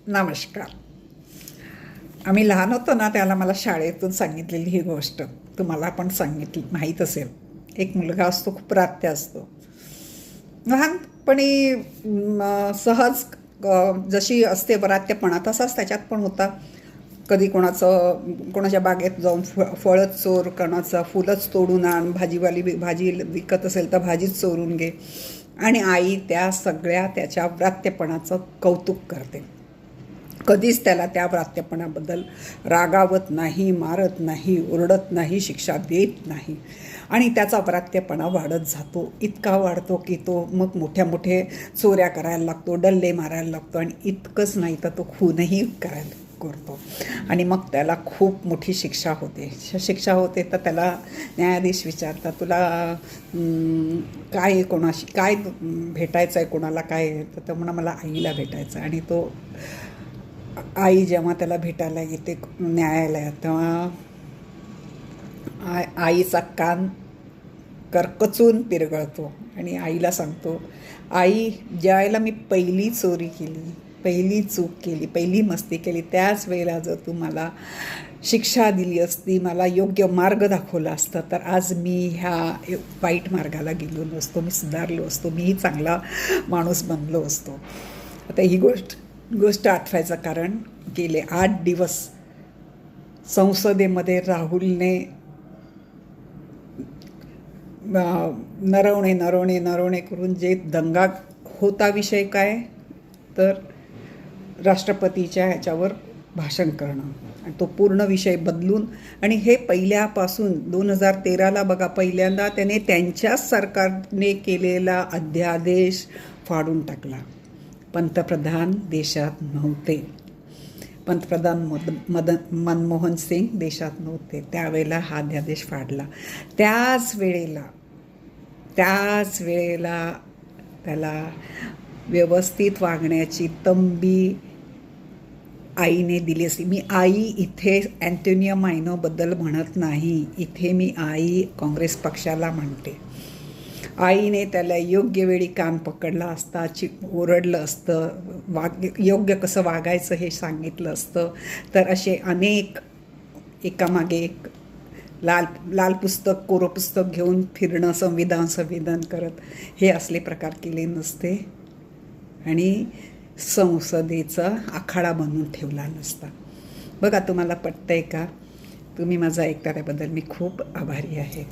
नमस्कार. आम्ही लहान होतो ना, त्याला मला शाळेतून सांगितलेली ही गोष्ट तुम्हाला पण सांगितली माहीत असेल. एक मुलगा असतो, खूप रात्या असतो. लहानपणी सहज जशी असते बरात्यपणा तसाच त्याच्यात पण होता. कधी कोणाच्या बागेत जाऊन फळच चोर, कोणाचं फुलंच तोडून आण, भाजी विकत असेल तर भाजीच चोरून घे. आणि आई त्या सगळ्या त्याच्या व्रात्यपणाचं कौतुक करते. कधीच त्याला त्या व्रात्यपणाबद्दल रागावत नाही, मारत नाही, ओरडत नाही, शिक्षा देत नाही. आणि त्याचा व्रात्यपणा वाढत जातो. इतका वाढतो की तो मग मोठ्या चोऱ्या करायला लागतो, डल्ले मारायला लागतो. आणि इतकंच नाही तर तो खूनही करायला करतो. आणि मग त्याला खूप मोठी शिक्षा होते. तर त्याला न्यायाधीश विचारतात, तुला काय भेटायचं आहे, कोणाला काय आहे? तर तो म्हणा, मला आईला भेटायचं. आणि तो आई जेव्हा त्याला भेटायला येते न्यायालयात, तेव्हा आईचा कान करकचून पिरगळतो आणि आईला सांगतो, आई, ज्यावेळेला मी पहिली चोरी केली, पहिली चूक केली, पहिली मस्ती केली, त्याच वेळेला जर तू मला शिक्षा दिली असती, मला योग्य मार्ग दाखवला असता, तर आज मी ह्या वाईट मार्गाला गेलो नसतो, मी सुधारलो असतो, मीही चांगला माणूस बनलो असतो. आता ही गोष्ट आठवायचं कारण गेले 8 दिवस संसदेमध्ये राहुलने नरवणे करून जे दंगा होता, विषय काय तर राष्ट्रपतीच्या ह्याच्यावर भाषण करणं, आणि तो पूर्ण विषय बदलून, आणि हे पहिल्यापासून 2013ला बघा, पहिल्यांदा त्याने त्यांच्याच सरकारने केलेला अध्यादेश फाडून टाकला. पंतप्रधान देशात नव्हते, पंतप्रधान मनमोहन सिंग देशात नव्हते, त्यावेळेला हा अध्यादेश फाडला. त्याच वेळेला त्याला व्यवस्थित वागण्याची तंबी आईने दिली असती. मी आई इथे अँटोनियो मायनोबद्दल म्हणत नाही, इथे मी आई काँग्रेस पक्षाला म्हणते. आईने त्याला योग्य वेळी कान पकडला असता, ओरडलं असतं, योग्य कसं वागायचं हे सांगितलं असतं, तर असे अनेक एकामागे एक लाल पुस्तक, कोरं पुस्तक घेऊन फिरणं, संविधान करत हे असले प्रकार केले नसते, आणि संसदेचा आखाडा बनवून ठेवला नसता. बघा, तुम्हाला पटतंय का? तुम्ही माझं ऐकता त्याबद्दल मी खूप आभारी आहे.